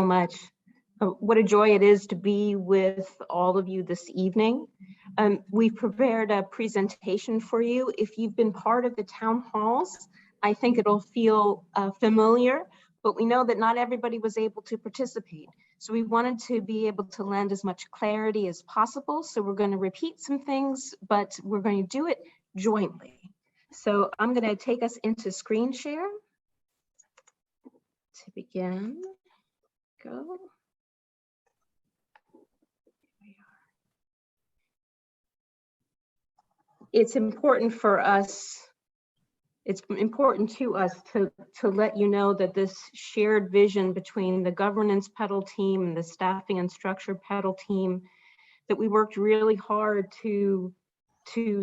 much. What a joy it is to be with all of you this evening. We've prepared a presentation for you. If you've been part of the town halls, I think it'll feel familiar, but we know that not everybody was able to participate. So we wanted to be able to lend as much clarity as possible. So we're going to repeat some things, but we're going to do it jointly. So I'm going to take us into screen share to begin. Go. It's important for us, it's important to us to let you know that this shared vision between the governance pedal team and the staffing and structure pedal team, that we worked really hard to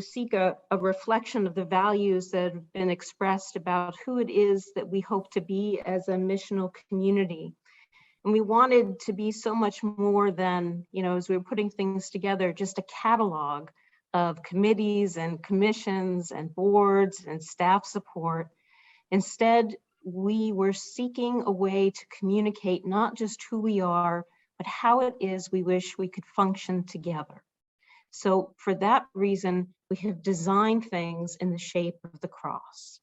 seek a reflection of the values that have been expressed about who it is that we hope to be as a missional community. And we wanted to be so much more than, you know, as we were putting things together, just a catalog of committees and commissions and boards and staff support. Instead, we were seeking a way to communicate not just who we are, but how it is we wish we could function together. So for that reason, we have designed things in the shape of the cross.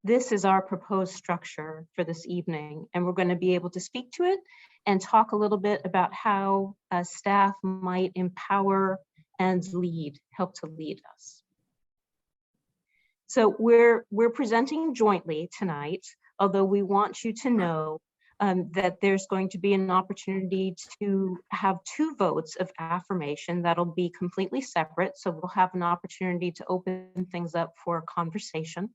This is our proposed structure for this evening, and we're going to be able to speak to it and talk a little bit about how staff might empower and help to lead us. So we're presenting jointly tonight, although we want you to know that there's going to be an opportunity to have 2 votes of affirmation that'll be completely separate. So we'll have an opportunity to open things up for a conversation.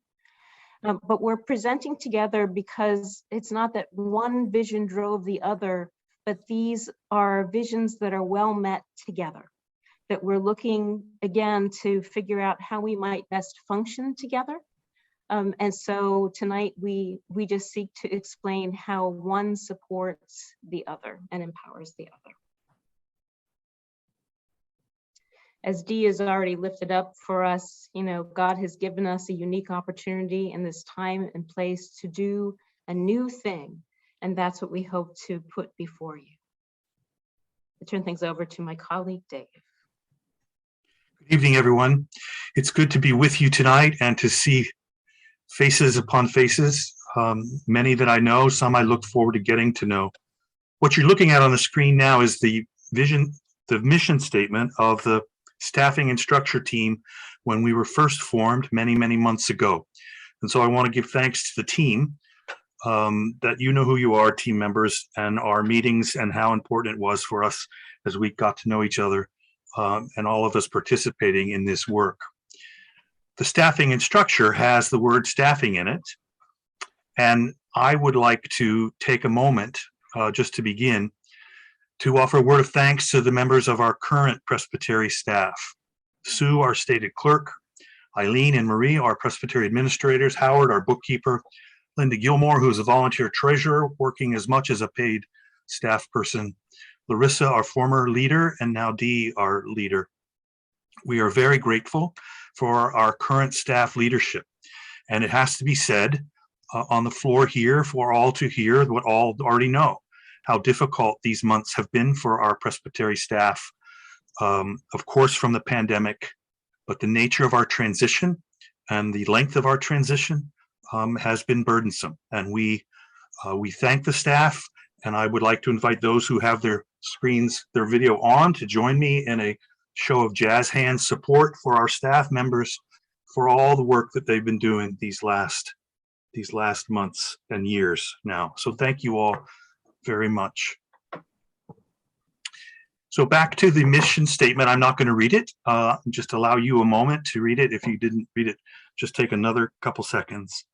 But we're presenting together because it's not that one vision drove the other, but these are visions that are well met together, that we're looking again to figure out how we might best function together. And so tonight we just seek to explain how one supports the other and empowers the other. As Dee has already lifted up for us, you know, God has given us a unique opportunity in this time and place to do a new thing. And that's what we hope to put before you. I turn things over to my colleague, Dave. Good evening, everyone. It's good to be with you tonight and to see faces upon faces, many that I know, some I look forward to getting to know. What you're looking at on the screen now is the vision, the mission statement of the staffing and structure team when we were first formed many months ago. And so I want to give thanks to the team, that you know who you are, team members, and our meetings and how important it was for us as we got to know each other, and all of us participating in this work. The staffing and structure has the word staffing in it, and I would like to take a moment just to begin to offer a word of thanks to the members of our current Presbytery staff. Sue, our stated clerk, Eileen and Marie, our Presbytery administrators, Howard, our bookkeeper, Linda Gilmore, who's a volunteer treasurer, working as much as a paid staff person, Larissa, our former leader, and now Dee, our leader. We are very grateful for our current staff leadership. And it has to be said on the floor here for all to hear what all already know, how difficult these months have been for our Presbytery staff, of course, from the pandemic, but the nature of our transition and the length of our transition has been burdensome. And we thank the staff, and I would like to invite those who have their screens, their video on, to join me in a show of jazz hand support for our staff members for all the work that they've been doing these last months and years now. So thank you all very much. So back to the mission statement. I'm not going to read it. Just allow you a moment to read it. If you didn't read it, just take another couple seconds.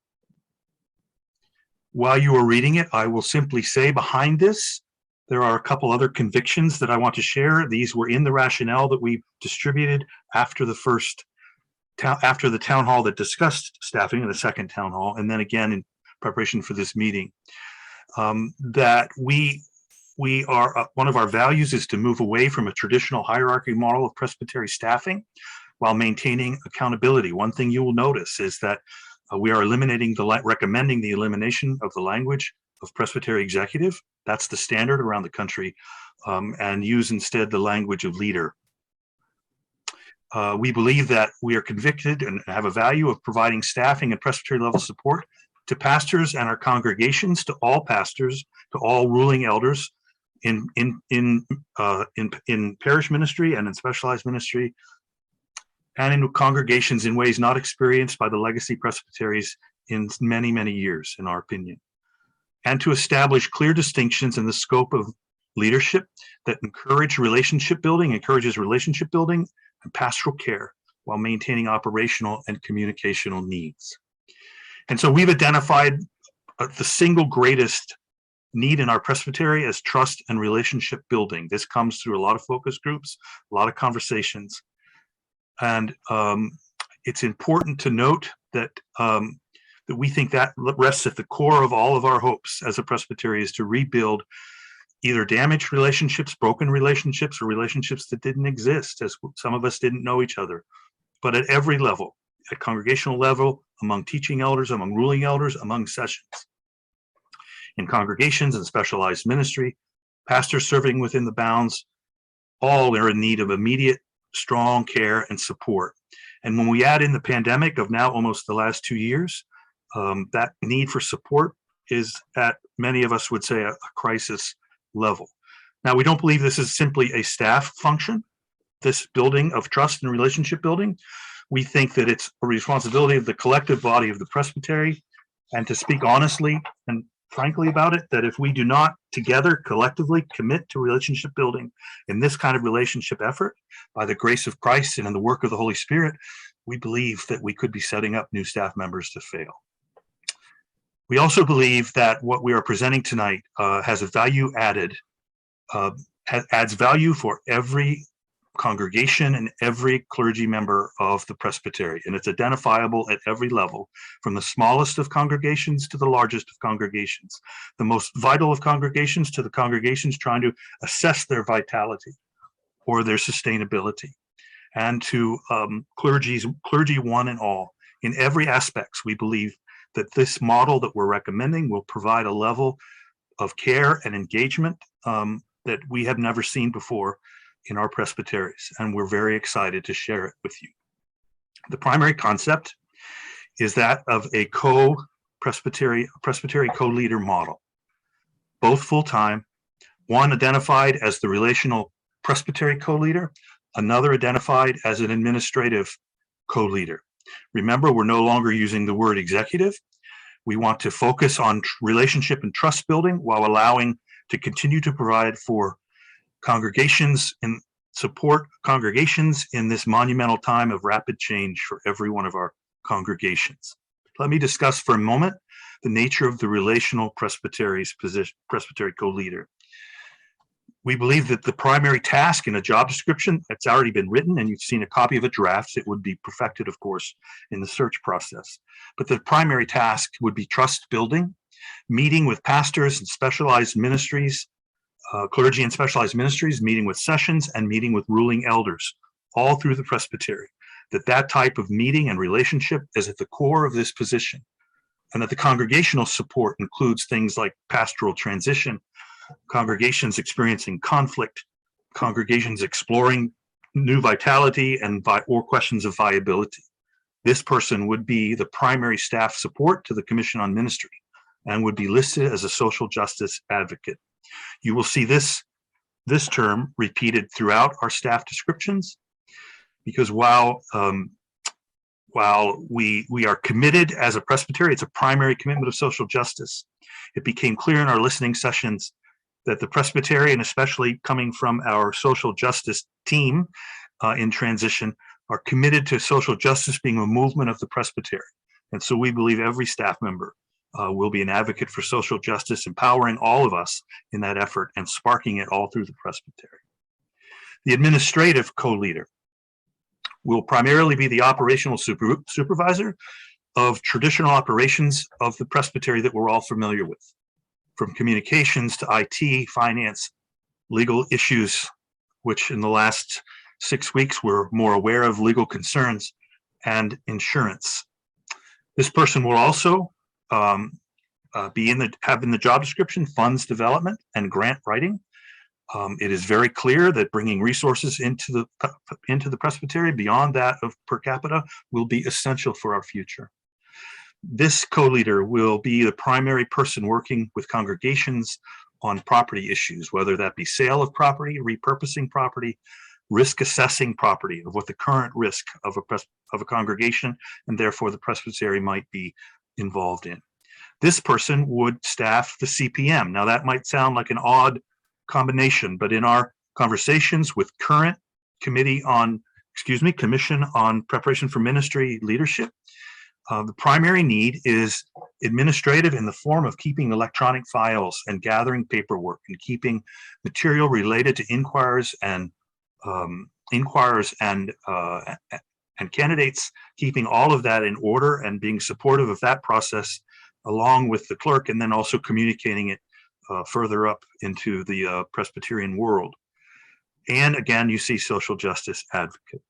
While you are reading it, I will simply say behind this, there are a couple other convictions that I want to share. These were in the rationale that we distributed after the town hall that discussed staffing, in the second town hall, and then again in preparation for this meeting. That we are, one of our values is to move away from a traditional hierarchy model of Presbytery staffing while maintaining accountability. One thing you will notice is that We are recommending the elimination of the language of presbytery executive. That's the standard around the country, and use instead the language of leader. We believe that we are convicted and have a value of providing staffing and presbytery level support to pastors and our congregations, to all pastors, to all ruling elders in parish ministry and in specialized ministry, and in congregations in ways not experienced by the legacy presbyteries in many, many years, in our opinion. And to establish clear distinctions in the scope of leadership that encourages relationship building and pastoral care while maintaining operational and communicational needs. And so we've identified the single greatest need in our presbytery as trust and relationship building. This comes through a lot of focus groups, a lot of conversations. And it's important to note that that we think that rests at the core of all of our hopes as a presbytery, is to rebuild either damaged relationships, broken relationships, or relationships that didn't exist, as some of us didn't know each other. But at every level, at congregational level, among teaching elders, among ruling elders, among sessions, in congregations and specialized ministry, pastors serving within the bounds, all are in need of immediate, strong care and support. And when we add in the pandemic of now almost the last 2 years, that need for support is, at many of us would say, a crisis level. Now, we don't believe this is simply a staff function, this building of trust and relationship building. We think that it's a responsibility of the collective body of the presbytery, and to speak honestly and frankly about it, that if we do not together collectively commit to relationship building in this kind of relationship effort, by the grace of Christ and in the work of the Holy Spirit, we believe that we could be setting up new staff members to fail. We also believe that what we are presenting tonight has a value added, adds value for every congregation and every clergy member of the presbytery, and it's identifiable at every level, from the smallest of congregations to the largest of congregations, the most vital of congregations to the congregations trying to assess their vitality or their sustainability, and to clergy one and all. In every aspect, we believe that this model that we're recommending will provide a level of care and engagement that we have never seen before in our presbyteries, and we're very excited to share it with you. The primary concept is that of a presbytery co-leader model, both full-time, one identified as the relational presbytery co-leader, another identified as an administrative co-leader. Remember, we're no longer using the word executive. We want to focus on relationship and trust building while allowing to continue to provide for congregations and support congregations in this monumental time of rapid change for every one of our congregations. Let me discuss for a moment the nature of the relational presbytery's position, presbytery co-leader. We believe that the primary task in a job description that's already been written, and you've seen a copy of a draft, it would be perfected, of course, in the search process. But the primary task would be trust building, meeting with pastors and specialized ministries, clergy and specialized ministries, meeting with sessions, and meeting with ruling elders, all through the presbytery. That type of meeting and relationship is at the core of this position, and that the congregational support includes things like pastoral transition, congregations experiencing conflict, congregations exploring new vitality or questions of viability. This person would be the primary staff support to the Commission on Ministry and would be listed as a social justice advocate. You will see this term repeated throughout our staff descriptions, because while we are committed as a presbytery, it's a primary commitment of social justice. It became clear in our listening sessions that the presbytery, and especially coming from our social justice team in transition, are committed to social justice being a movement of the presbytery. And so we believe every staff member will be an advocate for social justice, empowering all of us in that effort and sparking it all through the presbytery. The administrative co-leader will primarily be the operational supervisor of traditional operations of the presbytery that we're all familiar with, from communications to IT, finance, legal issues, which in the last 6 weeks we're more aware of, legal concerns, and insurance. This person will also have in the job description funds development and grant writing. It is very clear that bringing resources into the presbytery beyond that of per capita will be essential for our future. This co-leader will be the primary person working with congregations on property issues, whether that be sale of property, repurposing property, risk assessing property, of what the current risk of a congregation and therefore the presbytery might be involved in. This person would staff the CPM. Now that might sound like an odd combination, but in our conversations with current Commission on Preparation for Ministry Leadership, the primary need is administrative in the form of keeping electronic files and gathering paperwork and keeping material related to inquirers and candidates, keeping all of that in order and being supportive of that process along with the clerk, and then also communicating it further up into the Presbyterian world. And again, you see social justice advocate.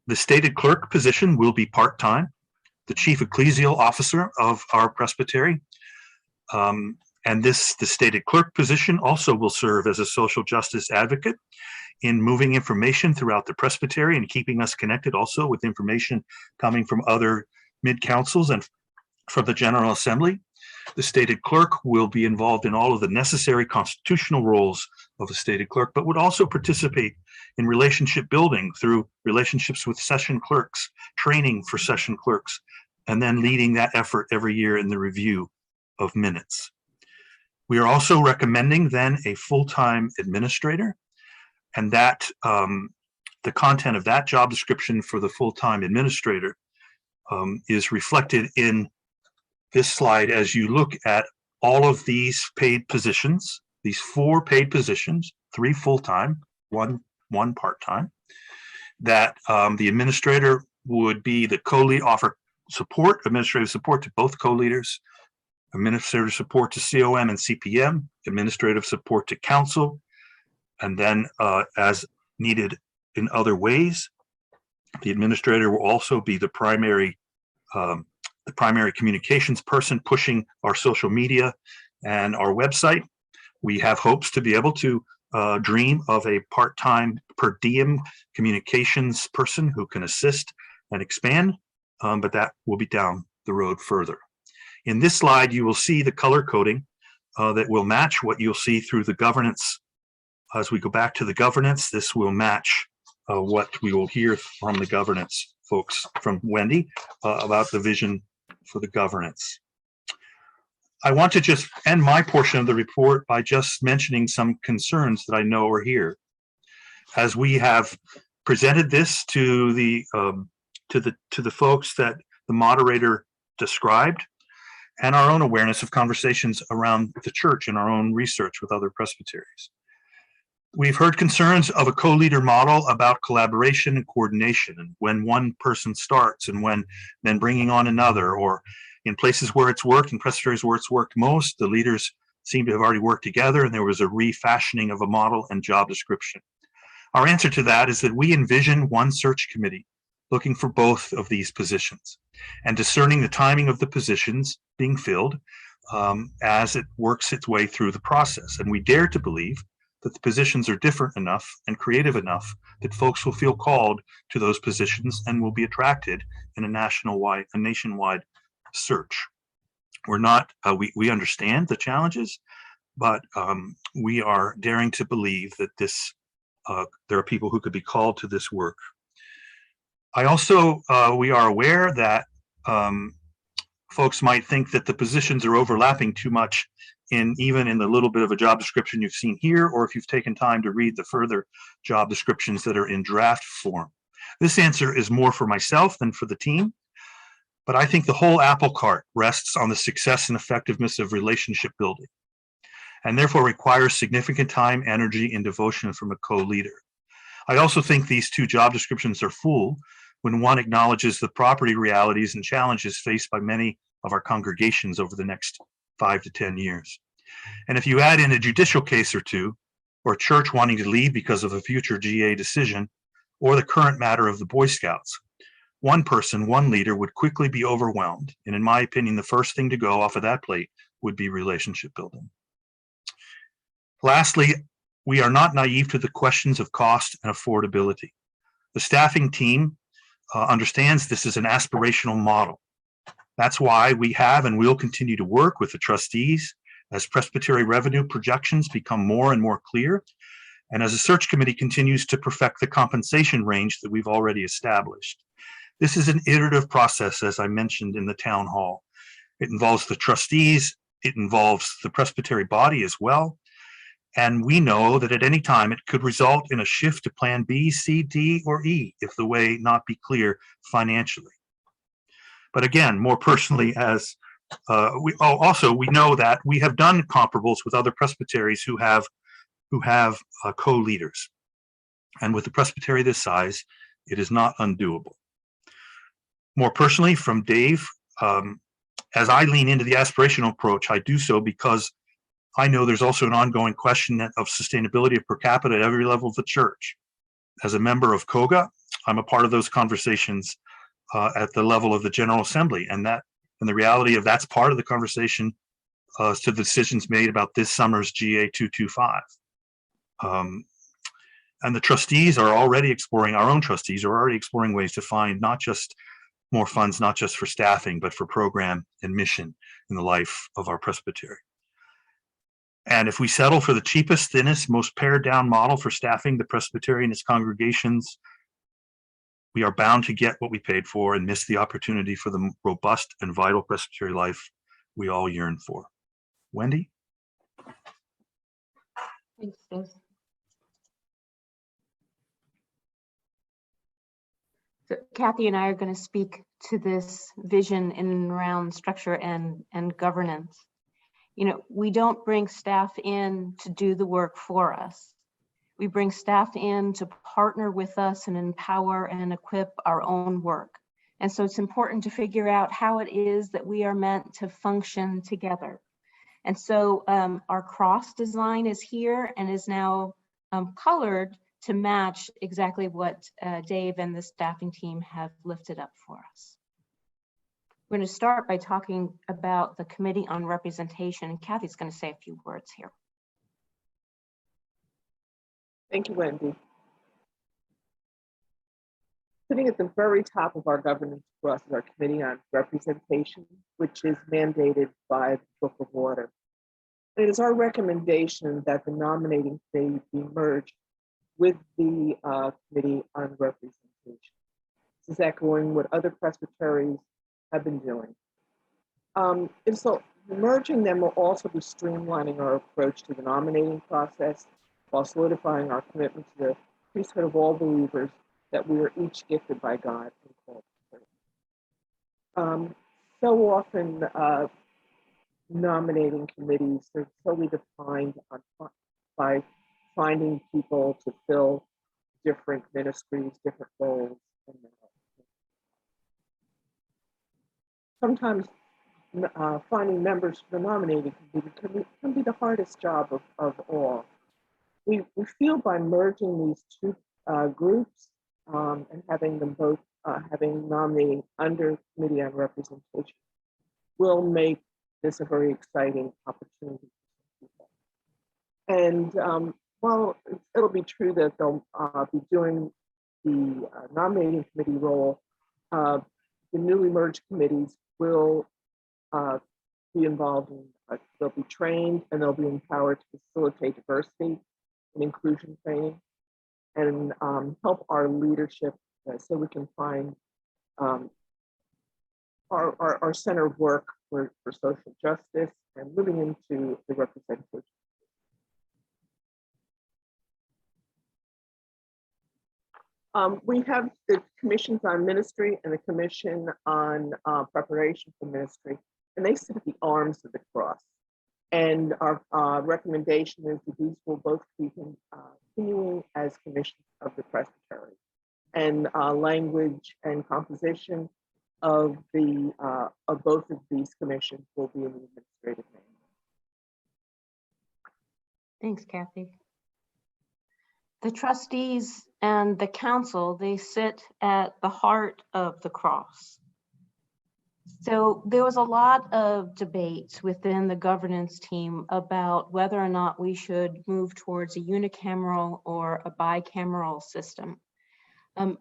The stated clerk position will be part-time, the chief ecclesial officer of our presbytery. And the stated clerk position also will serve as a social justice advocate in moving information throughout the presbytery and keeping us connected also with information coming from other mid-councils and from the General Assembly. The stated clerk will be involved in all of the necessary constitutional roles of a stated clerk, but would also participate in relationship building through relationships with session clerks, training for session clerks, and then leading that effort every year in the review of minutes. We are also recommending then a full-time administrator, and that the content of that job description for the full-time administrator is reflected in this slide as you look at all of these paid positions, these 4 paid positions, 3 full-time, one part-time, that the administrator would be the co-lead, offer support, administrative support to both co-leaders, administrative support to COM and CPM, administrative support to council, and then as needed in other ways, the administrator will also be the primary communications person pushing our social media and our website. We have hopes to be able to dream of a part-time per diem communications person who can assist and expand, but that will be down the road further. In this slide, you will see the color coding that will match what you'll see through the governance. As we go back to the governance, this will match what we will hear from the governance folks, from Wendy, about the vision for the governance. I want to just end my portion of the report by just mentioning some concerns that I know are here. As we have presented this to the folks that the moderator described, and our own awareness of conversations around the church and our own research with other presbyteries. We've heard concerns of a co-leader model about collaboration and coordination, and when one person starts and when then bringing on another, or in places where it's worked, in presbyteries where it's worked most, the leaders seem to have already worked together and there was a refashioning of a model and job description. Our answer to that is that we envision one search committee looking for both of these positions and discerning the timing of the positions being filled as it works its way through the process. And we dare to believe that the positions are different enough and creative enough that folks will feel called to those positions and will be attracted in a nationwide search. We're not, we understand the challenges, but we are daring to believe that there are people who could be called to this work. I also, we are aware that folks might think that the positions are overlapping too much even in the little bit of a job description you've seen here, or if you've taken time to read the further job descriptions that are in draft form. This answer is more for myself than for the team, but I think the whole apple cart rests on the success and effectiveness of relationship building, and therefore requires significant time, energy, and devotion from a co-leader. I also think these 2 job descriptions are full when one acknowledges the property realities and challenges faced by many of our congregations over the next 5 to 10 years. And if you add in a judicial case or 2, or a church wanting to leave because of a future GA decision, or the current matter of the Boy Scouts, one person, one leader would quickly be overwhelmed. And in my opinion, the first thing to go off of that plate would be relationship building. Lastly, we are not naive to the questions of cost and affordability. The staffing team understands this is an aspirational model. That's why we have and will continue to work with the trustees as Presbytery revenue projections become more and more clear, and as the search committee continues to perfect the compensation range that we've already established. This is an iterative process, as I mentioned in the town hall. It involves the trustees, it involves the Presbytery body as well, and we know that at any time it could result in a shift to plan B, C, D, or E if the way not be clear financially. But again, more personally, as we know that we have done comparables with other presbyteries who have co-leaders, and with the presbytery this size, it is not undoable. More personally, from Dave, as I lean into the aspirational approach, I do so because I know there's also an ongoing question of sustainability of per capita at every level of the church. As a member of COGA, I'm a part of those conversations at the level of the General Assembly, and the reality of that's part of the conversation to the decisions made about this summer's GA 225. And the trustees are already exploring, our own trustees are already exploring ways to find not just more funds, not just for staffing, but for program and mission in the life of our presbytery. And if we settle for the cheapest, thinnest, most pared down model for staffing the presbytery and its congregations, we are bound to get what we paid for and miss the opportunity for the robust and vital presbytery life we all yearn for. Wendy? Thanks, Dave. So Kathy and I are going to speak to this vision in and around structure and governance. You know, we don't bring staff in to do the work for us. We bring staff in to partner with us and empower and equip our own work. And so it's important to figure out how it is that we are meant to function together. And so our cross design is here and is now colored to match exactly what Dave and the staffing team have lifted up for us. We're going to start by talking about the Committee on Representation, and Kathy's going to say a few words here. Thank you, Wendy. Sitting at the very top of our governance cross is our Committee on Representation, which is mandated by the Book of Order. It is our recommendation that the nominating committee be merged with the Committee on Representation. This is echoing what other presbyteries have been doing. And so merging them will also be streamlining our approach to the nominating process while solidifying our commitment to the priesthood of all believers that we are each gifted by God and called to serve. So often, nominating committees are solely defined by finding people to fill different ministries, different roles. Sometimes finding members for the nominating committee can be the hardest job of all. We feel by merging these two groups and having them both having nominating under Committee on Representation will make this a very exciting opportunity for people. And while it'll be true that they'll be doing the nominating committee role, the newly merged committees will be involved in, they'll be trained and they'll be empowered to facilitate diversity and inclusion training and help our leadership so we can find our center of work for social justice and moving into the representation. We have the commissions on ministry and the commission on preparation for ministry, and they sit at the arms of the cross. And our recommendation is that these will both be continuing as commissions of the presbytery. And language and composition of both of these commissions will be in the administrative manual. Thanks, Kathy. The trustees and the council, they sit at the heart of the cross. So there was a lot of debate within the governance team about whether or not we should move towards a unicameral or a bicameral system.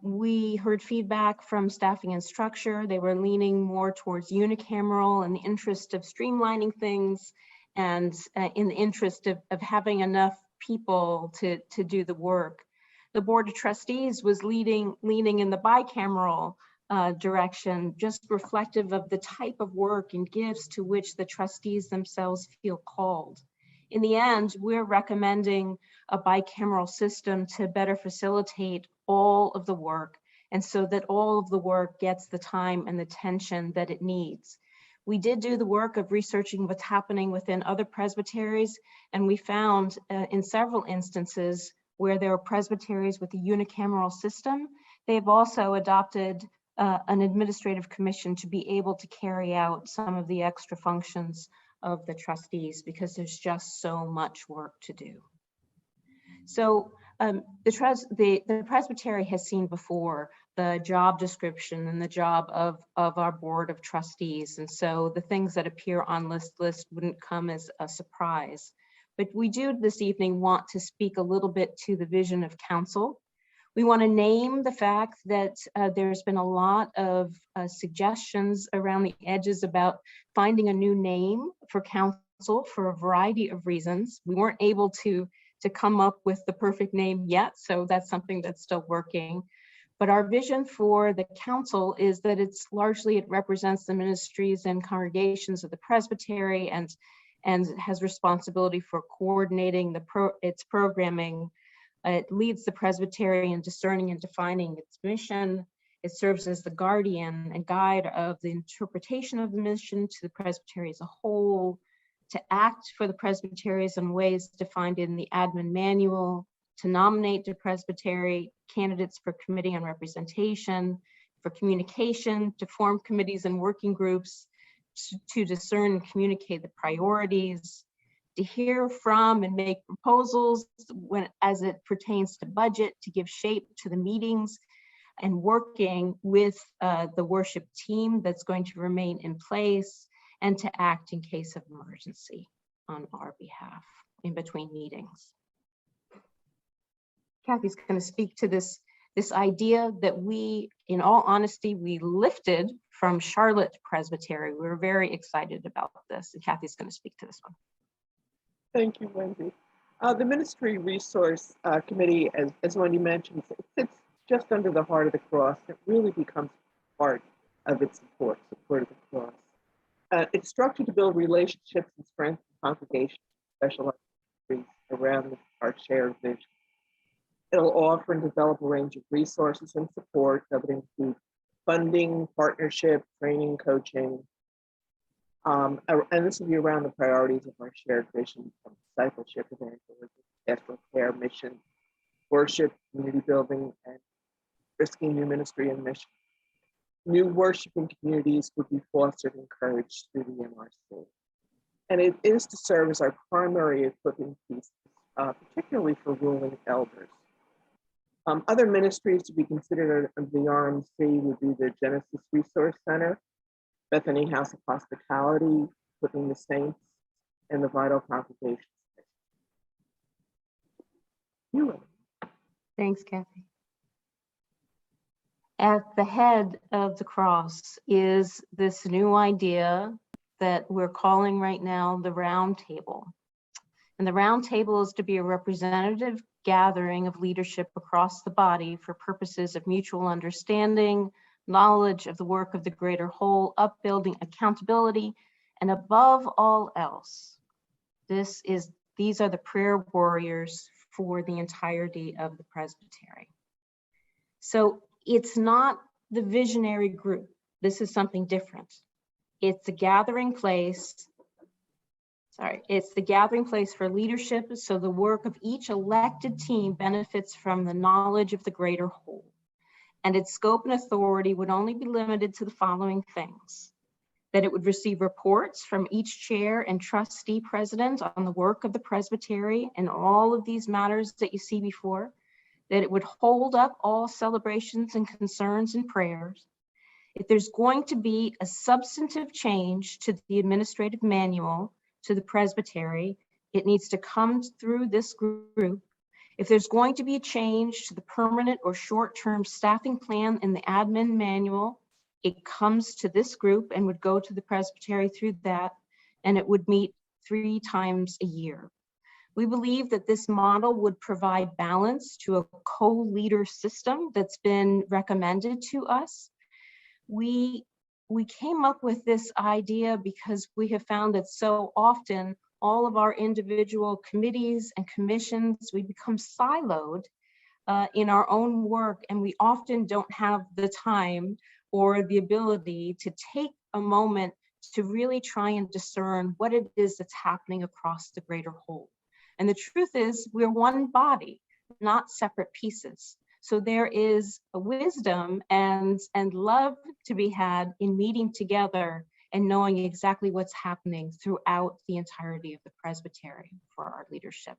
We heard feedback from staffing and structure. They were leaning more towards unicameral in the interest of streamlining things and in the interest of having enough people to do the work. The Board of Trustees was leaning in the bicameral direction, just reflective of the type of work and gifts to which the trustees themselves feel called. In the end, we're recommending a bicameral system to better facilitate all of the work, and so that all of the work gets the time and the attention that it needs. We did do the work of researching what's happening within other presbyteries, and we found in several instances where there are presbyteries with a unicameral system, they've also adopted an administrative commission to be able to carry out some of the extra functions of the trustees because there's just so much work to do. So the presbytery has seen before the job description and the job of our board of trustees. And so the things that appear on this list wouldn't come as a surprise. But we do this evening want to speak a little bit to the vision of council. We want to name the fact that there's been a lot of suggestions around the edges about finding a new name for council for a variety of reasons. We weren't able to come up with the perfect name yet, so that's something that's still working. But our vision for the council is that it's largely, it represents the ministries and congregations of the presbytery and has responsibility for coordinating its programming. It leads the presbytery in discerning and defining its mission. It serves as the guardian and guide of the interpretation of the mission to the presbytery as a whole, to act for the presbyteries in ways defined in the admin manual, to nominate the presbytery candidates for committee on representation, for communication, to form committees and working groups, to discern and communicate the priorities, to hear from and make proposals as it pertains to budget, to give shape to the meetings, and working with the worship team that's going to remain in place, and to act in case of emergency on our behalf in between meetings. Kathy's going to speak to this idea that we, in all honesty, we lifted from Charlotte Presbytery. We were very excited about this, and Kathy's going to speak to this one. Thank you, Wendy. The Ministry Resource Committee, as Wendy mentioned, it sits just under the heart of the cross. It really becomes part of its support of the cross. It's structured to build relationships and strengthen congregations, specialized ministries around our shared vision. It'll offer and develop a range of resources and support that would include funding, partnership, training, coaching, and this will be around the priorities of our shared vision from discipleship, evangelism, pastoral care, mission, worship, community building, and risking new ministry and mission. New worshiping communities would be fostered and encouraged through the MRC. And it is to serve as our primary equipping piece, particularly for ruling elders. Other ministries to be considered of the RMC would be the Genesis Resource Center, Bethany House of Hospitality, Equipping the Saints, and the Vital Congregation. Thanks, Kathy. At the head of the cross is this new idea that we're calling right now the Round Table. And the Round Table is to be a representative gathering of leadership across the body for purposes of mutual understanding, knowledge of the work of the greater whole, upbuilding accountability, and above all else, these are the prayer warriors for the entirety of the presbytery. So it's not the visionary group. This is something different. It's the gathering place. It's the gathering place for leadership, so the work of each elected team benefits from the knowledge of the greater whole. And its scope and authority would only be limited to the following things: that it would receive reports from each chair and trustee president on the work of the presbytery and all of these matters that you see before, that it would hold up all celebrations and concerns and prayers. If there's going to be a substantive change to the administrative manual to the presbytery, it needs to come through this group. If there's going to be a change to the permanent or short-term staffing plan in the admin manual, it comes to this group and would go to the presbytery through that, and it would meet 3 times a year. We believe that this model would provide balance to a co-leader system that's been recommended to us. We came up with this idea because we have found that so often all of our individual committees and commissions, we become siloed in our own work, and we often don't have the time or the ability to take a moment to really try and discern what it is that's happening across the greater whole. And the truth is, we're one body, not separate pieces. So there is a wisdom and love to be had in meeting together and knowing exactly what's happening throughout the entirety of the presbytery for our leadership.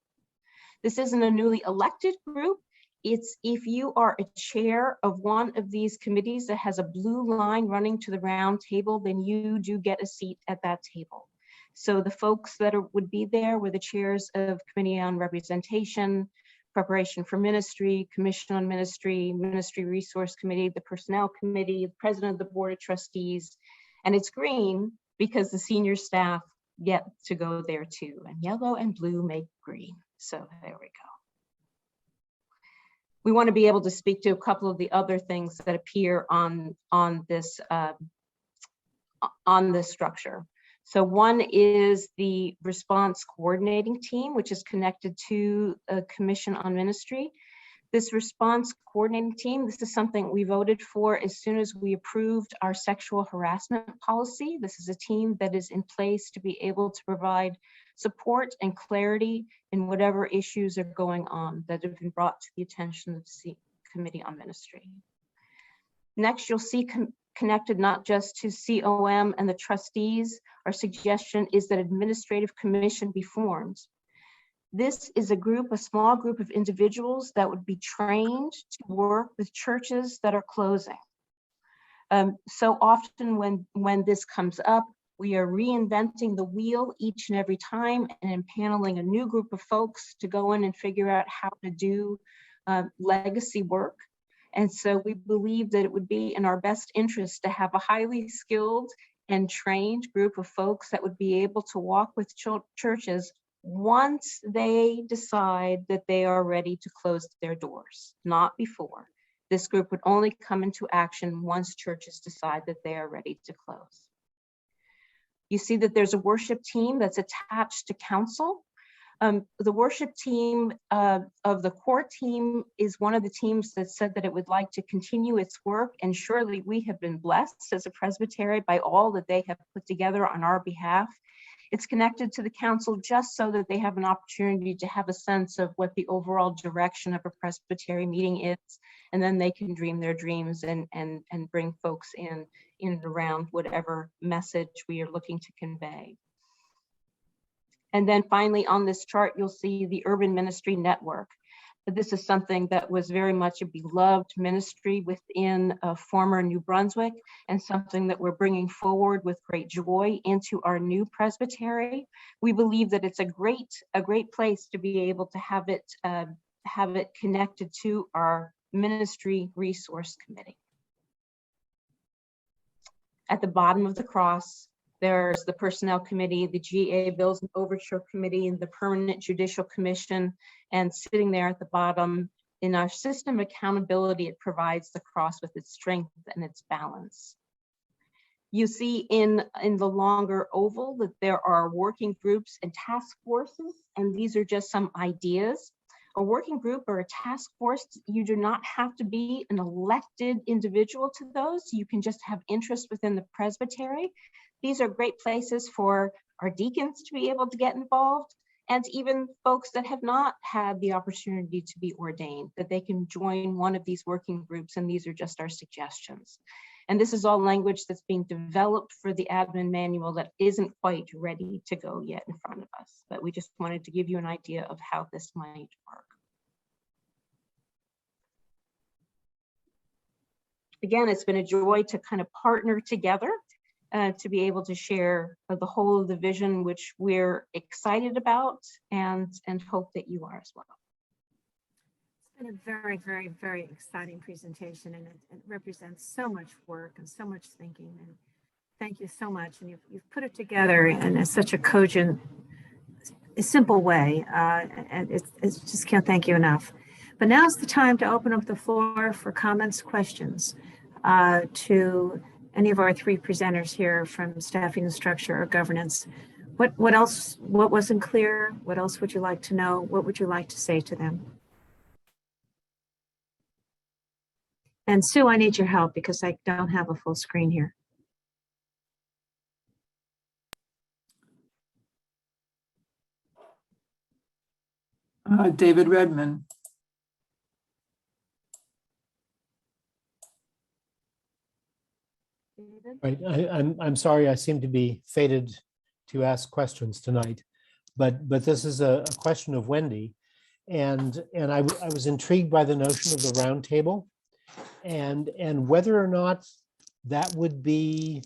This isn't a newly elected group. It's if you are a chair of one of these committees that has a blue line running to the round table, then you do get a seat at that table. So the folks that would be there were the chairs of Committee on Representation, Preparation for Ministry, Commission on Ministry, Ministry Resource Committee, the Personnel Committee, the President of the Board of Trustees, and it's green because the senior staff get to go there too, and yellow and blue make green. So there we go. We want to be able to speak to a couple of the other things that appear on this structure. So one is the response coordinating team, which is connected to a Commission on Ministry. This response coordinating team, this is something we voted for as soon as we approved our sexual harassment policy. This is a team that is in place to be able to provide support and clarity in whatever issues are going on that have been brought to the attention of the Committee on Ministry. Next, you'll see connected not just to COM and the trustees, our suggestion is that administrative commission be formed. This is a small group of individuals that would be trained to work with churches that are closing. So often when this comes up, we are reinventing the wheel each and every time and impaneling a new group of folks to go in and figure out how to do legacy work. And so we believe that it would be in our best interest to have a highly skilled and trained group of folks that would be able to walk with churches once they decide that they are ready to close their doors, not before. This group would only come into action once churches decide that they are ready to close. You see that there's a worship team that's attached to council. The worship team of the core team is one of the teams that said that it would like to continue its work, and surely we have been blessed as a presbytery by all that they have put together on our behalf. It's connected to the council just so that they have an opportunity to have a sense of what the overall direction of a presbytery meeting is, and then they can dream their dreams and bring folks in and around whatever message we are looking to convey. And then finally on this chart, you'll see the Urban Ministry Network. This is something that was very much a beloved ministry within former New Brunswick, and something that we're bringing forward with great joy into our new presbytery. We believe that it's a great place to be able to have it connected to our Ministry Resource Committee. At the bottom of the cross, there's the Personnel Committee, the GA Bills and Overture Committee, and the Permanent Judicial Commission. And sitting there at the bottom, in our system accountability, it provides the cross with its strength and its balance. You see in the longer oval that there are working groups and task forces, and these are just some ideas. A working group or a task force, you do not have to be an elected individual to those. You can just have interest within the presbytery. These are great places for our deacons to be able to get involved, and even folks that have not had the opportunity to be ordained, that they can join one of these working groups, and these are just our suggestions. And this is all language that's being developed for the admin manual that isn't quite ready to go yet in front of us, but we just wanted to give you an idea of how this might work. again, it's been a joy to kind of partner together to be able to share the whole of the vision, which we're excited about and hope that you are as well. It's been a very, very, very exciting presentation, and it represents so much work and so much thinking. And thank you so much. And you've put it together in such a cogent, simple way. And it's just can't thank you enough. But now's the time to open up the floor for comments, questions to any of our three presenters here from staffing and structure or governance. What else? What wasn't clear? What else would you like to know? What would you like to say to them? And Sue, I need your help because I don't have a full screen here. David Redman. Right, I'm sorry, I seem to be fated to ask questions tonight, but this is a question of Wendy, and I was intrigued by the notion of the round table, and whether or not that would be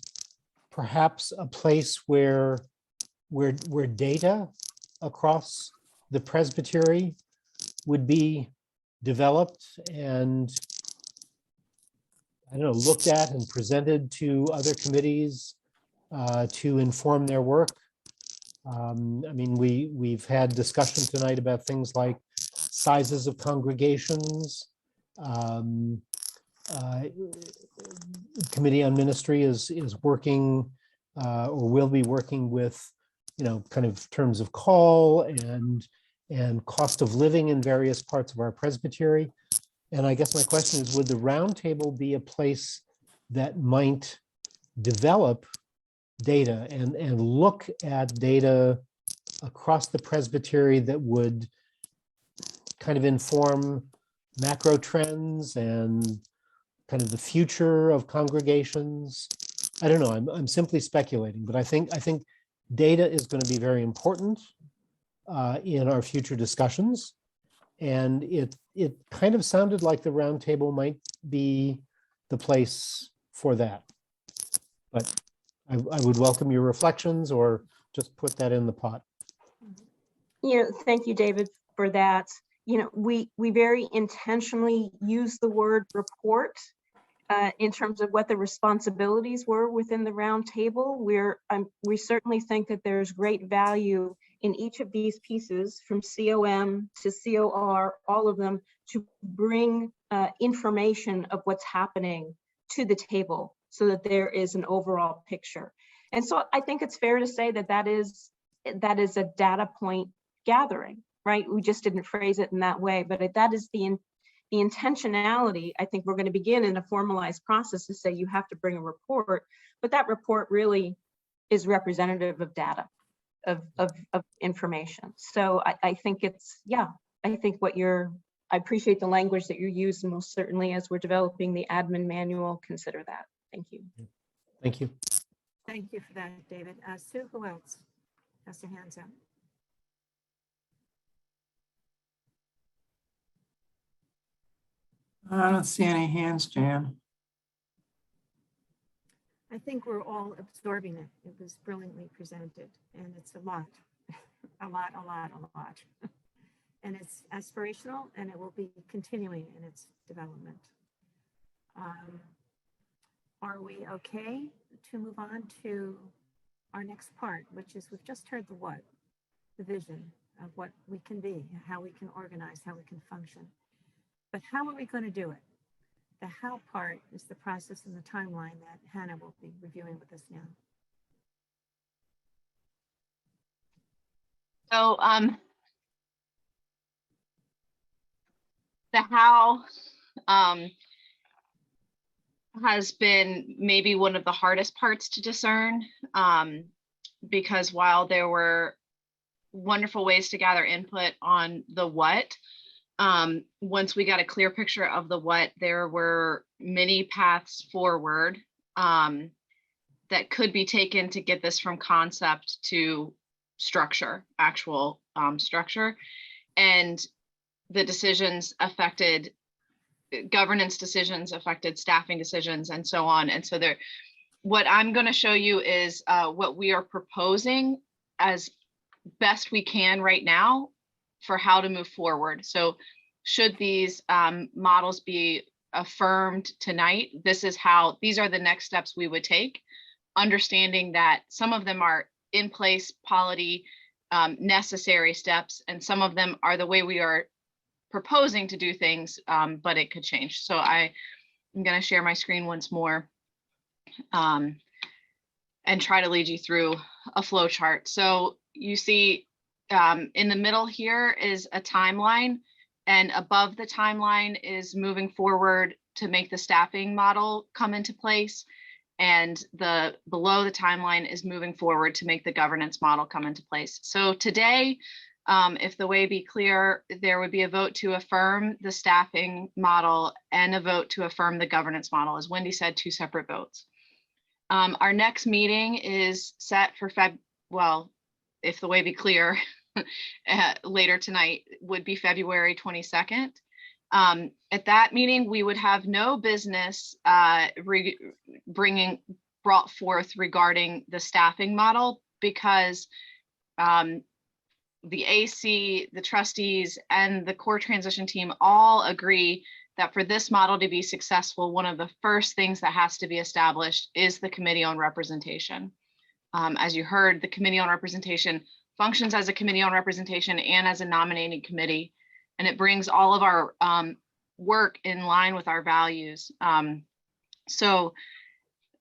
perhaps a place where data across the presbytery would be developed and, I don't know, looked at and presented to other committees to inform their work. I mean, we've had discussion tonight about things like sizes of congregations. Committee on Ministry is working or will be working with, kind of terms of call and cost of living in various parts of our presbytery. And I guess my question is, would the roundtable be a place that might develop data and look at data across the presbytery that would kind of inform macro trends and kind of the future of congregations? I don't know, I'm simply speculating, but I think data is going to be very important in our future discussions. And it kind of sounded like the roundtable might be the place for that. But I would welcome your reflections or just put that in the pot. Thank you, David, for that. We very intentionally use the word report in terms of what the responsibilities were within the roundtable. We certainly think that there's great value in each of these pieces, from COM to COR, all of them, to bring information of what's happening to the table so that there is an overall picture. And so I think it's fair to say that is a data point gathering, right? We just didn't phrase it in that way, but that is the intentionality. I think we're going to begin in a formalized process to say you have to bring a report, but that report really is representative of data, of information. So I think I appreciate the language that you use, and most certainly as we're developing the admin manual, consider that. Thank you. Thank you. Thank you for that, David. Sue, who else has their hands up? I don't see any hands, Jan. I think we're all absorbing it. It was brilliantly presented, and it's a lot, a lot. And it's aspirational, and it will be continuing in its development. Are we okay to move on to our next part, which is we've just heard the vision of what we can be, how we can organize, how we can function. But how are we going to do it? The how part is the process and the timeline that Hannah will be reviewing with us now. So the how has been maybe one of the hardest parts to discern, because while there were wonderful ways to gather input on the what, once we got a clear picture of the what, there were many paths forward that could be taken to get this from concept to structure, actual structure. And the decisions affected governance decisions affected staffing decisions and so on. And so what I'm going to show you is what we are proposing as best we can right now for how to move forward. So should these models be affirmed tonight, these are the next steps we would take, understanding that some of them are in place, polity, necessary steps, and some of them are the way we are proposing to do things, but it could change. So I'm going to share my screen once more and try to lead you through a flow chart. So you see in the middle here is a timeline, and above the timeline is moving forward to make the staffing model come into place. And below the timeline is moving forward to make the governance model come into place. So today, if the way be clear, there would be a vote to affirm the staffing model and a vote to affirm the governance model. As Wendy said, 2 separate votes. Our next meeting is set for if the way be clear, later tonight would be February 22nd. At that meeting, we would have no business brought forth regarding the staffing model, because the AC, the trustees, and the core transition team all agree that for this model to be successful, one of the first things that has to be established is the Committee on Representation. As you heard, the Committee on Representation functions as a Committee on Representation and as a nominating committee, and it brings all of our work in line with our values. So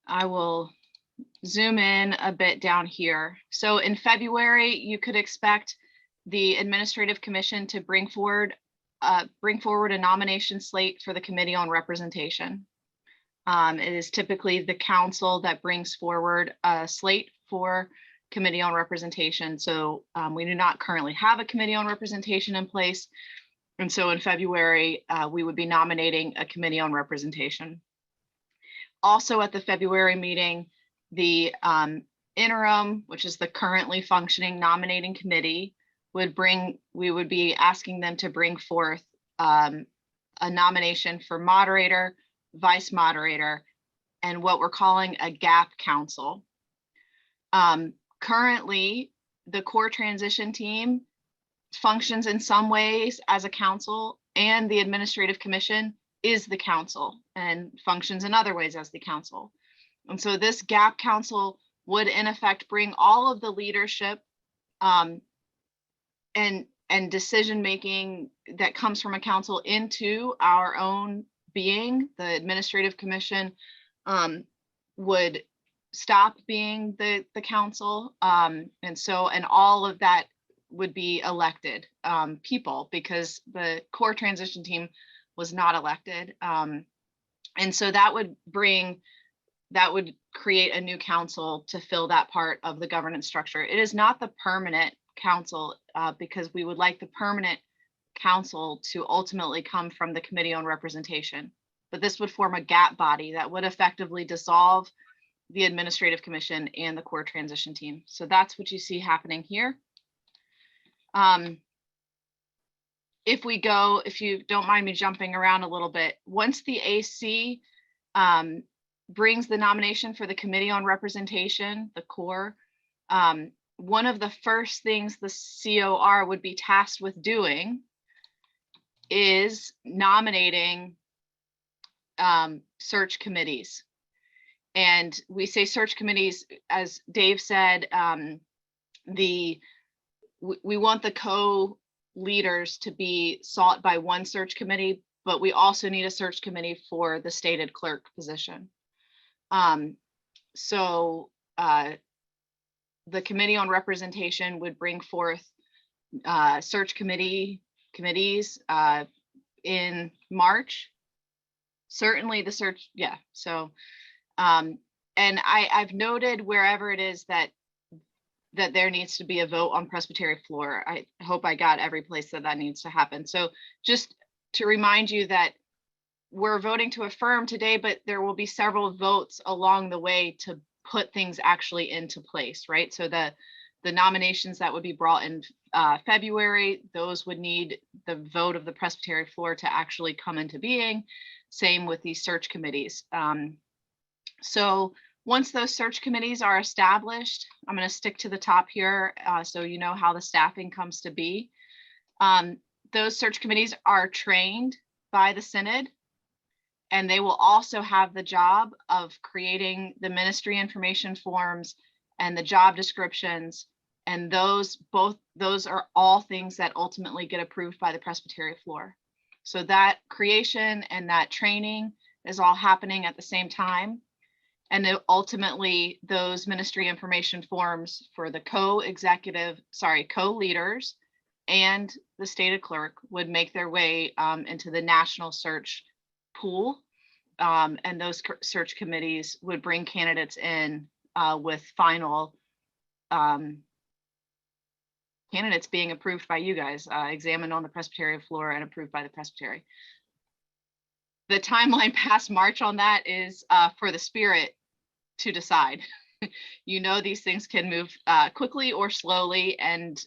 I will zoom in a bit down here. So in February, you could expect the Administrative Commission to bring forward a nomination slate for the Committee on Representation. It is typically the council that brings forward a slate for Committee on Representation. So we do not currently have a Committee on Representation in place. And so in February, we would be nominating a Committee on Representation. Also at the February meeting, the interim, which is the currently functioning nominating committee, we would be asking them to bring forth a nomination for moderator, vice moderator, and what we're calling a gap council. Currently, the core transition team functions in some ways as a council, and the Administrative Commission is the council and functions in other ways as the council. And so this gap council would in effect bring all of the leadership and decision-making that comes from a council into our own being. The Administrative Commission would stop being the council. And all of that would be elected people, because the core transition team was not elected. And so that would create a new council to fill that part of the governance structure. It is not the permanent council, because we would like the permanent council to ultimately come from the Committee on Representation. But this would form a gap body that would effectively dissolve the Administrative Commission and the core transition team. So that's what you see happening here. If you don't mind me jumping around a little bit, once the AC brings the nomination for the Committee on Representation, the core, one of the first things the COR would be tasked with doing is nominating search committees. And we say search committees, as Dave said, we want the co-leaders to be sought by one search committee, but we also need a search committee for the stated clerk position. The Committee on Representation would bring forth search committees in March. Certainly the search, yeah. So, and I've noted wherever it is that there needs to be a vote on Presbytery floor. I hope I got every place that needs to happen. So just to remind you that we're voting to affirm today, but there will be several votes along the way to put things actually into place, right? So the The nominations that would be brought in February, those would need the vote of the Presbytery floor to actually come into being. Same with these search committees. So once those search committees are established, I'm going to stick to the top here so you know how the staffing comes to be. Those search committees are trained by the synod, and they will also have the job of creating the ministry information forms and the job descriptions. And those are all things that ultimately get approved by the Presbytery floor. So that creation and that training is all happening at the same time. And then ultimately those ministry information forms for the co-leaders and the stated clerk would make their way into the national search pool. And those search committees would bring candidates in with final candidates being approved by you guys, examined on the Presbyterian floor and approved by the Presbytery. The timeline past March on that is for the Spirit to decide. You know, these things can move quickly or slowly, and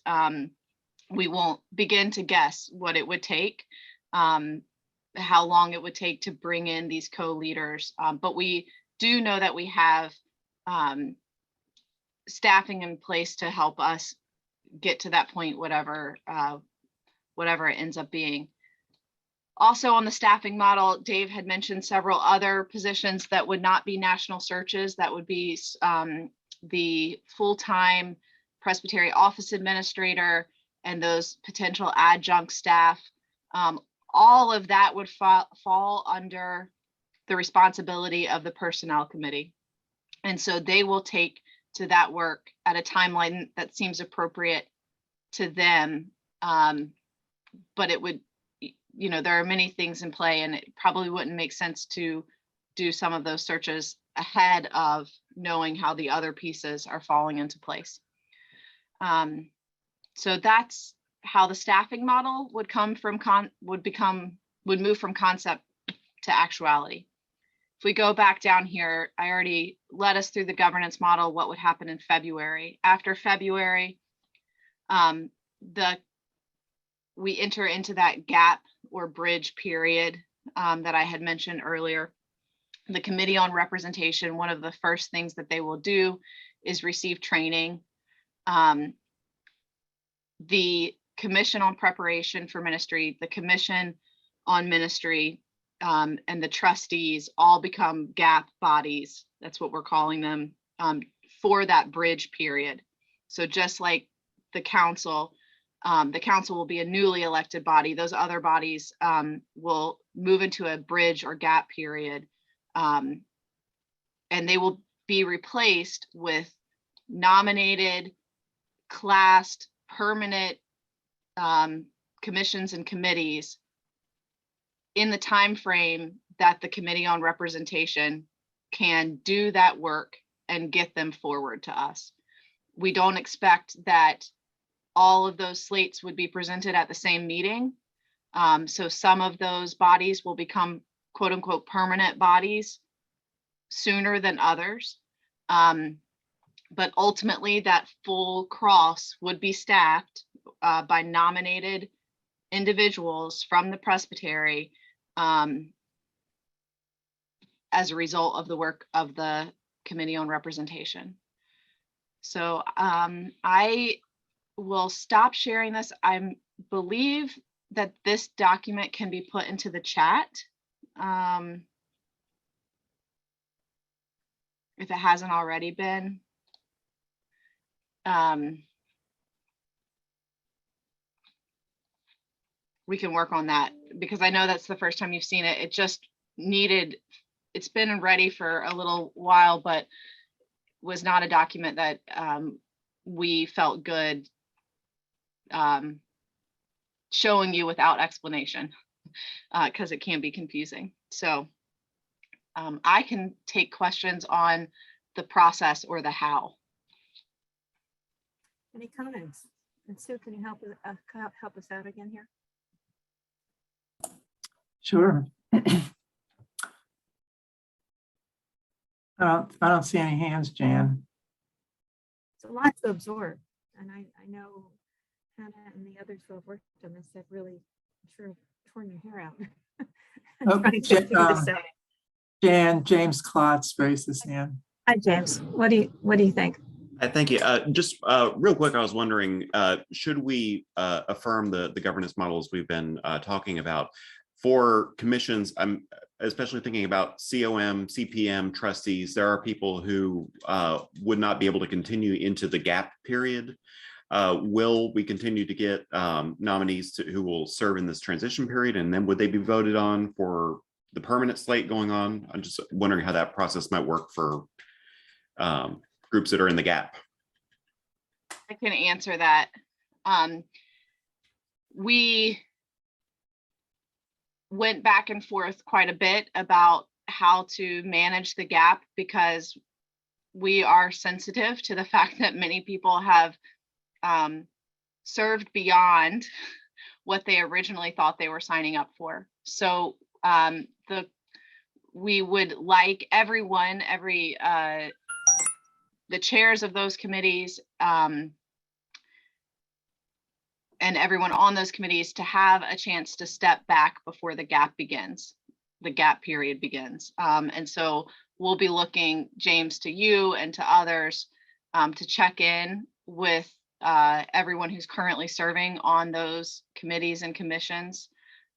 we won't begin to guess what it would take, how long it would take to bring in these co-leaders. But we do know that we have staffing in place to help us get to that point, whatever it ends up being. Also on the staffing model, Dave had mentioned several other positions that would not be national searches, that would be the full-time Presbytery office administrator and those potential adjunct staff. All of that would fall under the responsibility of the personnel committee. And so they will take to that work at a timeline that seems appropriate to them. But it would, you know, there are many things in play, and it probably wouldn't make sense to do some of those searches ahead of knowing how the other pieces are falling into place. So that's how the staffing model would move from concept to actuality. If we go back down here, I already led us through the governance model, what would happen in February. After February, we enter into that gap or bridge period that I had mentioned earlier. The Committee on Representation, one of the first things that they will do is receive training. The Commission on Preparation for Ministry, the Commission on Ministry, and the trustees all become GAP bodies. That's what we're calling them for that bridge period. So just like the council will be a newly elected body. Those other bodies will move into a bridge or gap period, and they will be replaced with nominated, classed, permanent commissions and committees in the time frame that the Committee on Representation can do that work and get them forward to us. We don't expect that all of those slates would be presented at the same meeting. So some of those bodies will become quote unquote permanent bodies sooner than others. But ultimately that full cross would be staffed by nominated individuals from the Presbytery as a result of the work of the Committee on Representation. So I will stop sharing this. I believe that this document can be put into the chat if it hasn't already been. We can work on that because I know that's the first time you've seen it. It just needed, it's been ready for a little while, but was not a document that we felt good showing you without explanation because it can be confusing. So I can take questions on the process or the how. Any comments? And Sue, can you help us out again here? Sure. I don't see any hands, Jan. It's a lot to absorb. And I know Hannah and the others who have worked on this have really, I'm sure, torn your hair out. Oh, trying to think of this out. Jan, James Klotz raised his hand. Hi, James. What do you think? Thank you. Just real quick, I was wondering, should we affirm the governance models we've been talking about for commissions? I'm especially thinking about COM, CPM trustees. There are people who would not be able to continue into the gap period. Will we continue to get nominees who will serve in this transition period? And then would they be voted on for the permanent slate going on? I'm just wondering how that process might work for groups that are in the gap. I can answer that. We went back and forth quite a bit about how to manage the gap because we are sensitive to the fact that many people have served beyond what they originally thought they were signing up for. So we would like everyone, the chairs of those committees and everyone on those committees to have a chance to step back before the gap period begins. And so we'll be looking, James, to you and to others to check in with everyone who's currently serving on those committees and commissions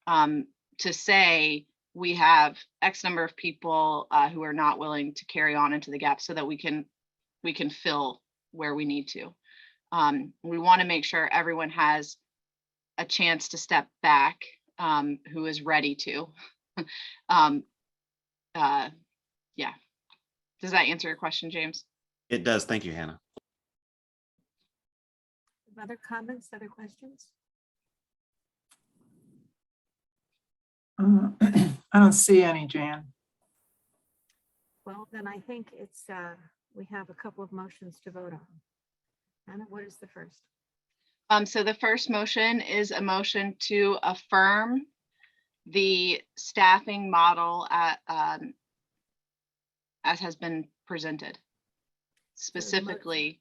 to say we have X number of people who are not willing to carry on into the gap so that we can fill where we need to. We want to make sure everyone has a chance to step back who is ready to. Yeah. Does that answer your question, James? It does. Thank you, Hannah. Other comments, other questions? I don't see any, Jan. Well, then I think it's, we have a couple of motions to vote on. Anna, what is the first? So the first motion is a motion to affirm the staffing model as has been presented, specifically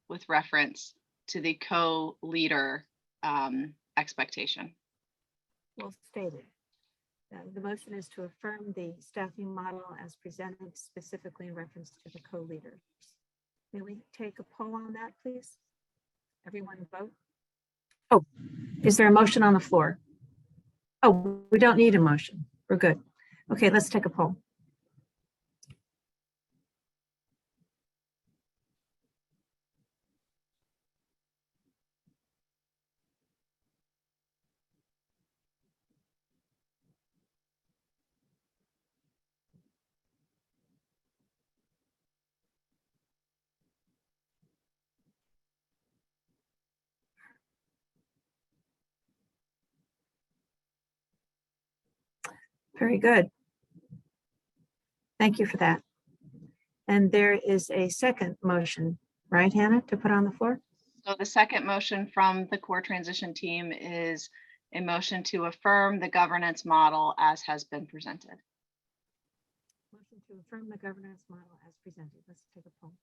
with reference to the co-leader expectation. Well stated. The motion is to affirm the staffing model as presented, specifically in reference to the co-leaders. May we take a poll on that, please? Everyone vote. Oh, is there a motion on the floor? Oh, we don't need a motion. We're good. Okay, let's take a poll. Very good. Thank you for that. And there is a second motion, right, Hannah, to put on the floor? So the second motion from the core transition team is a motion to affirm the governance model as has been presented. Motion to affirm the governance model as presented. Let's take a poll.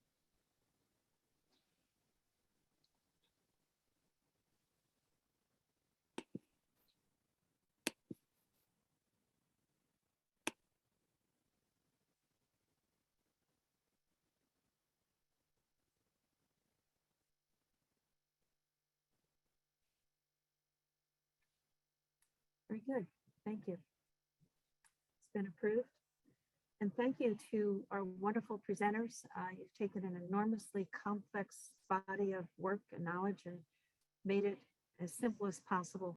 Very good. Thank you. It's been approved. And thank you to our wonderful presenters. You've taken an enormously complex body of work and knowledge and made it as simple as possible